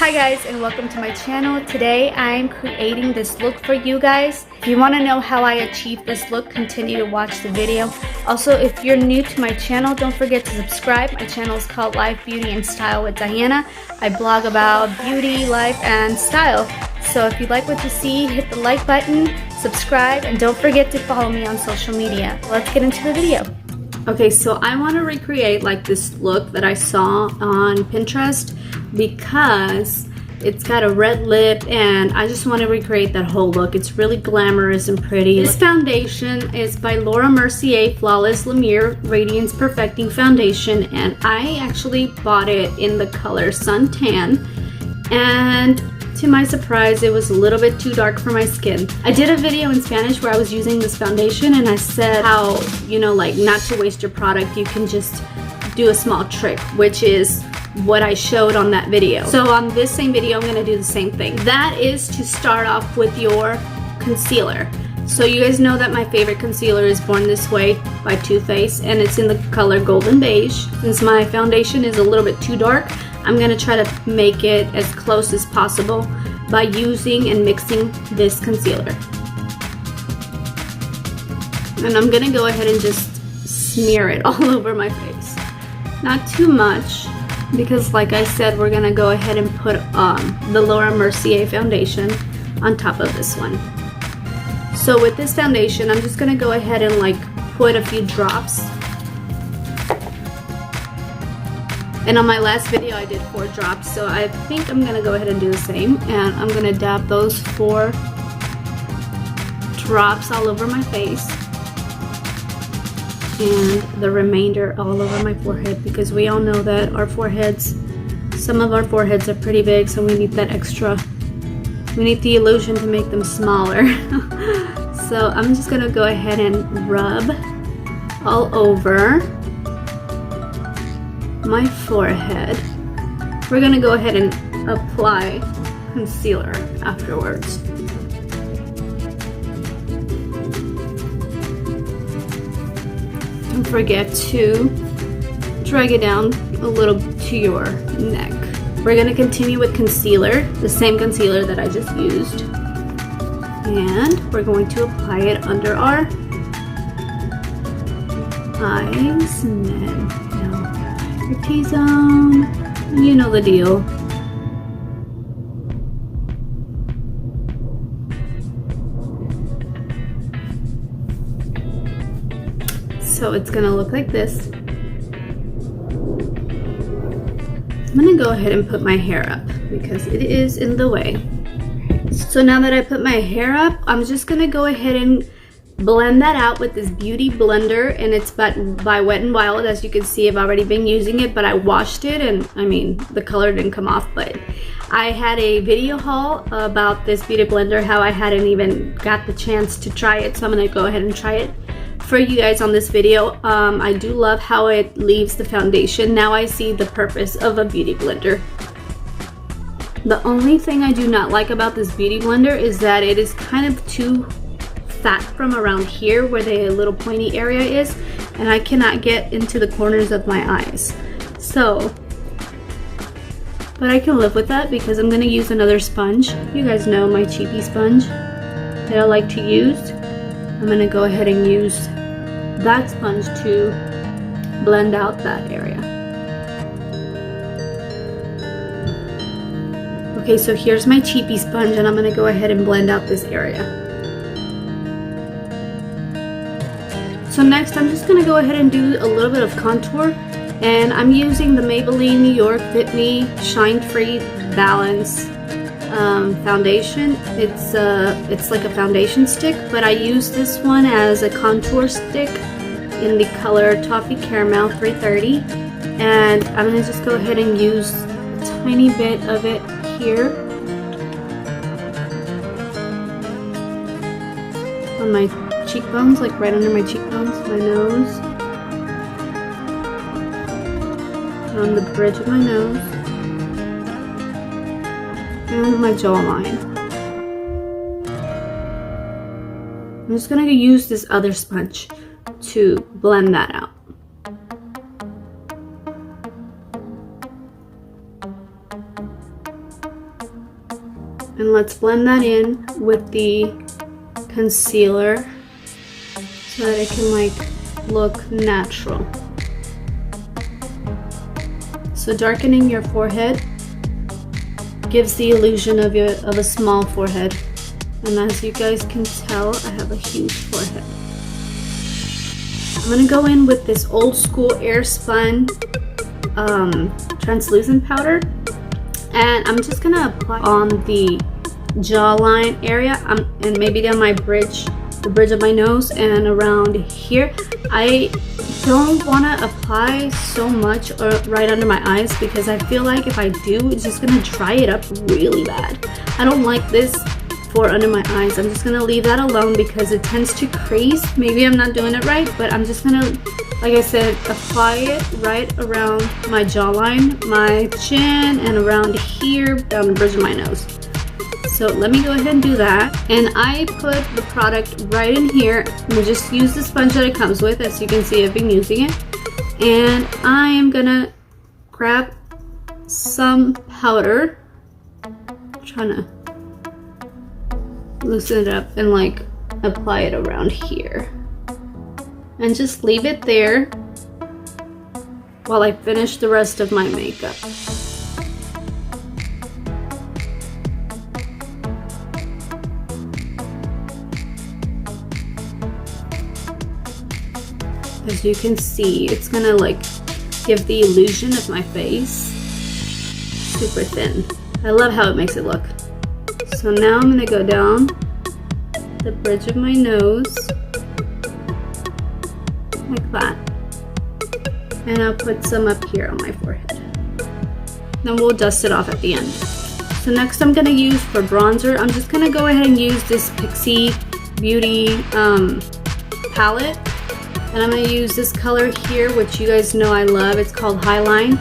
Hi guys, and welcome to my channel. Today I'm creating this look for you guys. If you want to know how I achieved this look, continue to watch the video. Also, if you're new to my channel, don't forget to subscribe. My channel is called Life, Beauty, and Style with Diana. I blog about beauty, life, and style. So if you like what you see, hit the like button, subscribe, and don't forget to follow me on social media. Let's get into the video. Okay, so I want to recreate like this look that I saw on Pinterest because it's got a red lip and I just want to recreate that whole look. It's really glamorous and pretty. This foundation is by Mercier Flawless Lumiere Radiance Perfecting Foundation, and I actually bought it in the color Suntan, and to my surprise, it was a little bit too dark for my skin. I did a video in Spanish where I was using this foundation and I said how, you know, like not to waste your product, you can just do a small trick, which is what I showed on that video. So on this same video, I'm gonna do the same thing. That is to start off with your concealer. So you guys know that my favorite concealer is Born This Way by Too Faced, and it's in the color Golden Beige. Since my foundation is a little bit too dark, I'm gonna try to make it as close as possible by using and mixing this concealer. And I'm gonna go ahead and just smear it all over my face. Not too much, because like I said, we're gonna go ahead and put the Mercier foundation on top of this one. So with this foundation, I'm just gonna go ahead and like put a few drops. And on my last video, I did 4 drops, so I think I'm gonna go ahead and do the same. And I'm gonna dab those 4 drops all over my face, and the remainder all over my forehead, because we all know that our foreheads, some of our foreheads are pretty big, so we need that extra, we need the illusion to make them smaller. So I'm just gonna go ahead and rub all over my forehead. We're gonna go ahead and apply concealer afterwards. Don't forget to drag it down a little to your neck. We're gonna continue with concealer, the same concealer that I just used. And we're going to apply it under our eyes and then down your T-zone. You know the deal. So it's gonna look like this. I'm gonna go ahead and put my hair up because it is in the way. So now that I put my hair up, I'm just gonna go ahead and blend that out with this beauty blender, and it's by Wet n Wild. As you can see, I've already been using it, but I washed it, and I mean the color didn't come off, but I had a video haul about this beauty blender, how I hadn't even got the chance to try it, so I'm gonna go ahead and try it for you guys on this video. I do love how it leaves the foundation. Now I see the purpose of a beauty blender. The only thing I do not like about this beauty blender is that it is kind of too fat from around here where the little pointy area is, and I cannot get into the corners of my eyes. So, but I can live with that because I'm gonna use another sponge. You guys know my cheapy sponge that I like to use. I'm gonna go ahead and use that sponge to blend out that area. Okay, so here's my cheapy sponge, and I'm gonna go ahead and blend out this area. So next, I'm just gonna go ahead and do a little bit of contour, and I'm using the Maybelline New York FITME Shine Free Balance foundation. It's like a foundation stick, but I use this one as a contour stick in the color Toffee Caramel 330, and I'm gonna just go ahead and use a tiny bit of it here on my cheekbones, like right under my cheekbones, my nose, on the bridge of my nose, and my jawline. I'm just gonna use this other sponge to blend that out. And let's blend that in with the concealer so that it can like look natural. So darkening your forehead gives the illusion of a small forehead. And as you guys can tell, I have a huge forehead. I'm gonna go in with this old school air spun translucent powder, and I'm just gonna apply on the jawline area and maybe down my bridge, the bridge of my nose, and around here. I don't want to apply so much or right under my eyes because I feel like if I do, it's just gonna dry it up really bad. I don't like this for under my eyes. I'm just gonna leave that alone because it tends to crease. Maybe I'm not doing it right, but I'm just gonna, like I said, apply it right around my jawline, my chin, and around here down the bridge of my nose. So let me go ahead and do that. And I put the product right in here. I'm gonna just use the sponge that it comes with. As you can see, I've been using it. And I am gonna grab some powder. I'm trying to loosen it up and like apply it around here. And just leave it there while I finish the rest of my makeup. As you can see, it's gonna like give the illusion of my face. Super thin. I love how it makes it look. So now I'm gonna go down the bridge of my nose like that. And I'll put some up here on my forehead. Then we'll dust it off at the end. So next I'm gonna use for bronzer, I'm just gonna go ahead and use this Pixi Beauty palette. And I'm going to use this color here, which you guys know I love. It's called Highline.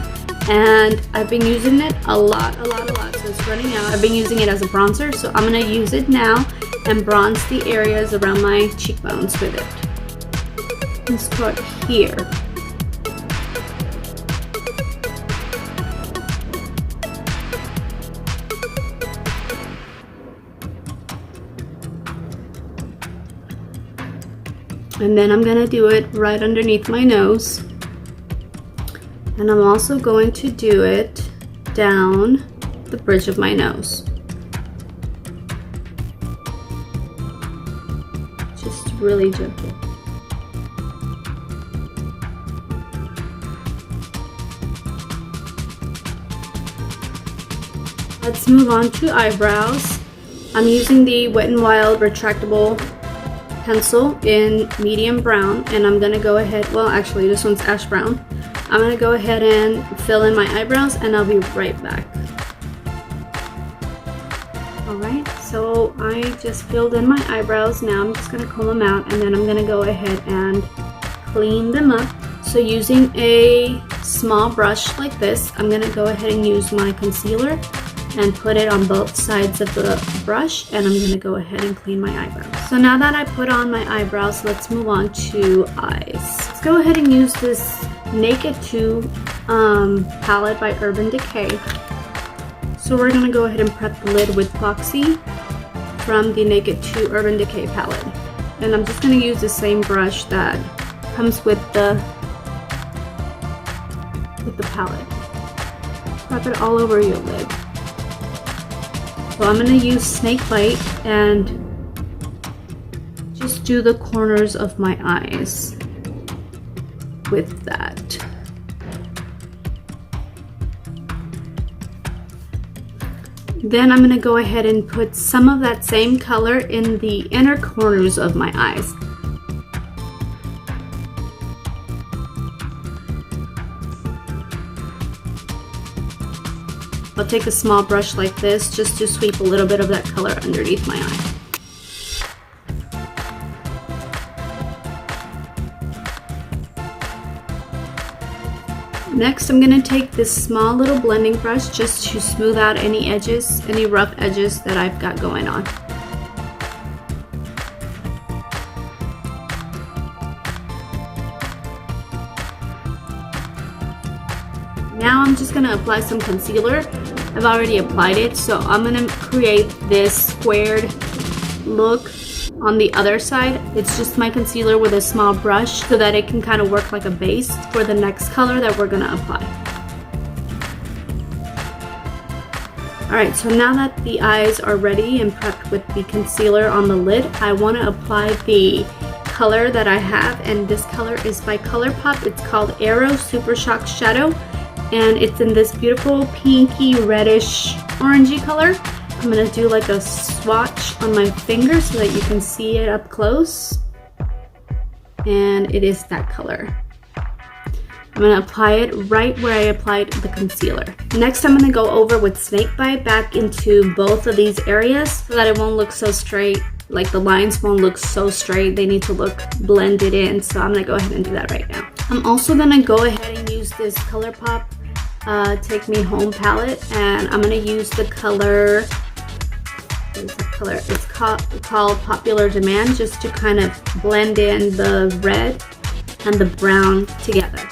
And I've been using it a lot. So it's running out. I've been using it as a bronzer. So I'm going to use it now and bronze the areas around my cheekbones with it. And start here. And then I'm gonna do it right underneath my nose. And I'm also going to do it down the bridge of my nose. Just really gentle. Let's move on to eyebrows. I'm using the Wet n Wild Retractable pencil in medium brown, and I'm gonna go ahead, well actually this one's ash brown. I'm gonna go ahead and fill in my eyebrows and I'll be right back. Alright, so I just filled in my eyebrows. Now I'm just gonna comb them out and then I'm gonna go ahead and clean them up. So using a small brush like this, I'm gonna go ahead and use my concealer and put it on both sides of the brush, and I'm gonna go ahead and clean my eyebrows. So now that I put on my eyebrows, let's move on to eyes. Let's go ahead and use this Naked 2 palette by Urban Decay. So we're gonna go ahead and prep the lid with Pixi from the Naked 2 Urban Decay palette. And I'm just gonna use the same brush that comes with the palette. Prep it all over your lid. So I'm going to use Snake Bite and just do the corners of my eyes with that. Then I'm going to go ahead and put some of that same color in the inner corners of my eyes. I'll take a small brush like this just to sweep a little bit of that color underneath my eye. Next, I'm going to take this small little blending brush just to smooth out any edges, any rough edges that I've got going on. Now I'm just going to apply some concealer I've already applied it, so I'm gonna create this squared look on the other side. It's just my concealer with a small brush so that it can kind of work like a base for the next color that we're gonna apply. Alright, so now that the eyes are ready and prepped with the concealer on the lid, I want to apply the color that I have, and this color is by ColorPop. It's called Aero Super Shock Shadow, and it's in this beautiful pinky reddish orangey color. I'm going to do like a swatch on my finger so that you can see it up close, and it is that color. I'm going to apply it right where I applied the concealer. Next, I'm going to go over with Snakebite back into both of these areas so that it won't look so straight. Like the lines won't look so straight. They need to look blended in. So I'm going to go ahead and do that right now. I'm also going to go ahead and use this ColorPop Take Me Home palette. And I'm going to use the color, what is that color? It's called Popular Demand, just to kind of blend in the red and the brown together.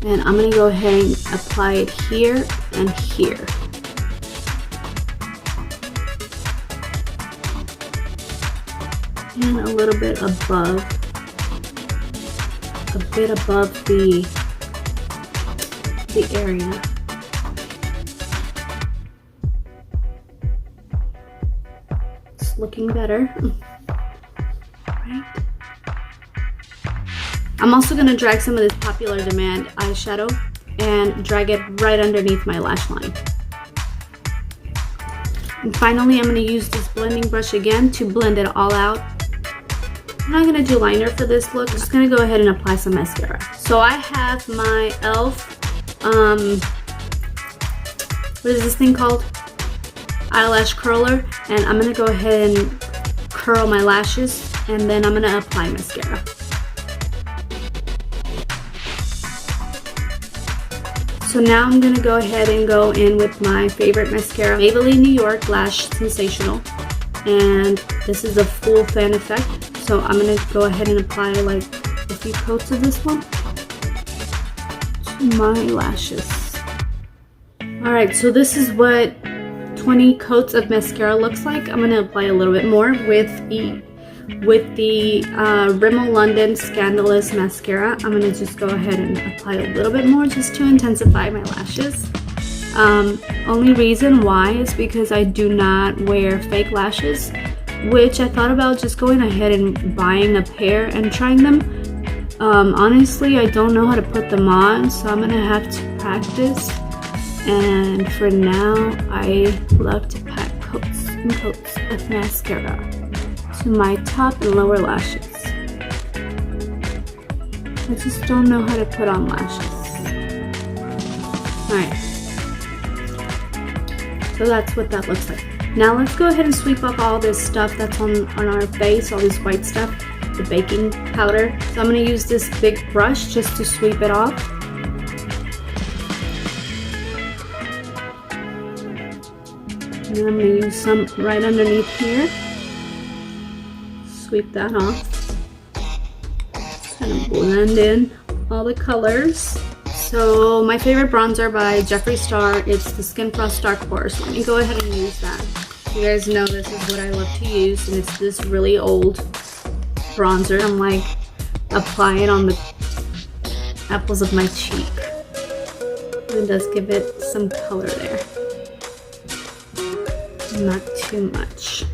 And I'm going to go ahead and apply it here and here. And a little bit above. A bit above the area. It's looking better. Right. I'm also going to drag some of this Popular Demand eyeshadow and drag it right underneath my lash line. And finally, I'm going to use this blending brush again to blend it all out. I'm not going to do liner for this look. I'm just going to go ahead and apply some mascara. So I have my e.l.f. What is this thing called? Eyelash curler. And I'm going to go ahead and curl my lashes, and then I'm going to apply mascara. So now I'm going to go ahead and go in with my favorite mascara, Maybelline New York Lash Sensational. And this is a full fan effect. So I'm going to go ahead and apply like a few coats of this one to my lashes. Alright, so this is what 20 coats of mascara looks like. I'm going to apply a little bit more with the Rimmel London Scandalous mascara. I'm going to just go ahead and apply a little bit more just to intensify my lashes. Only reason why is because I do not wear fake lashes, which I thought about just going ahead and buying a pair and trying them. Honestly, I don't know how to put them on, so I'm going to have to practice. And for now, I love to pack coats and coats of mascara to my top and lower lashes. I just don't know how to put on lashes. Alright. So that's what that looks like. Now let's go ahead and sweep up all this stuff that's on our face, all this white stuff, the baking powder. So I'm going to use this big brush just to sweep it off. And then I'm going to use some right underneath here. Sweep that off. Kind of blend in all the colors. So my favorite bronzer by Jeffree Star, it's the Skin Frost Dark Horse. Let me go ahead and use that. You guys know this is what I love to use, and it's this really old bronzer. I'm like, apply it on the apples of my cheek. It does give it some color there. Not too much.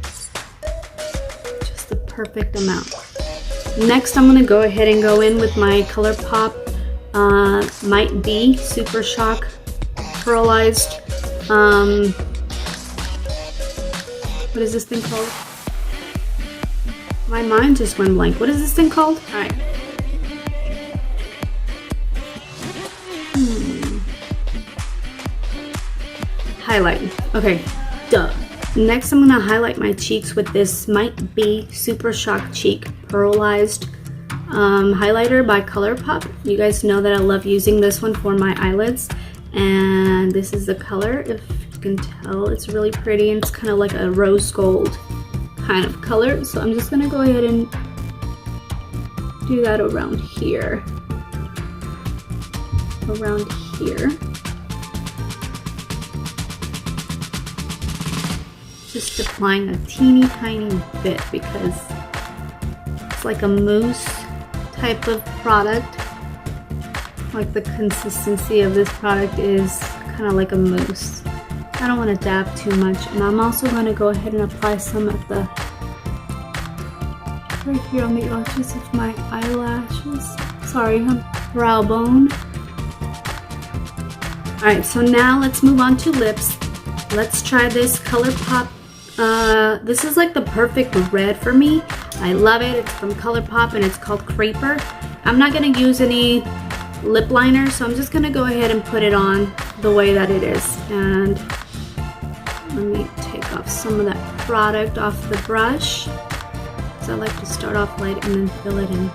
Just the perfect amount. Next, I'm gonna go ahead and go in with my ColorPop Might Be Super Shock Pearlized. What is this thing called? My mind just went blank. What is this thing called? Alright. Highlight. Okay, duh. Next, I'm gonna highlight my cheeks with this Might Be Super Shock Cheek Pearlized highlighter by ColorPop. You guys know that I love using this one for my eyelids, and this is the color. If you can tell, it's really pretty, and it's kind of like a rose gold kind of color. So I'm just gonna go ahead and do that around here. Just applying a teeny tiny bit because it's like a mousse type of product. Like the consistency of this product is kind of like a mousse. I don't want to dab too much, and I'm also going to go ahead and apply some of the right here on the arches of my eyelashes. Sorry, brow bone. Alright, so now let's move on to lips. Let's try this ColorPop. This is like the perfect red for me. I love it. It's from ColorPop and it's called Creeper. I'm not going to use any lip liner, so I'm just going to go ahead and put it on the way that it is. And let me take off some of that product off the brush. So I like to start off light and then fill it in.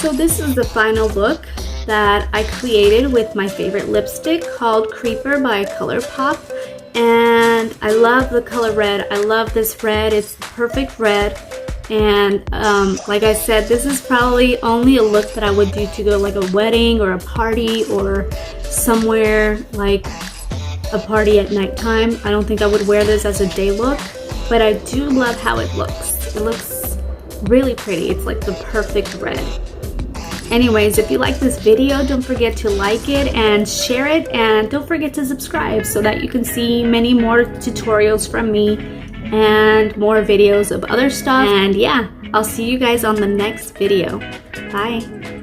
So this is the final look that I created with my favorite lipstick called Creeper by ColorPop, and I love the color red. I love this red. It's the perfect red, and like I said, this is probably only a look that I would do to go like a wedding or a party or somewhere like a party at nighttime. I don't think I would wear this as a day look, but I do love how it looks. It looks really pretty. It's like the perfect red. Anyways, if you like this video, don't forget to like it and share it, and don't forget to subscribe so that you can see many more tutorials from me and more videos of other stuff. And yeah, I'll see you guys on the next video. Bye.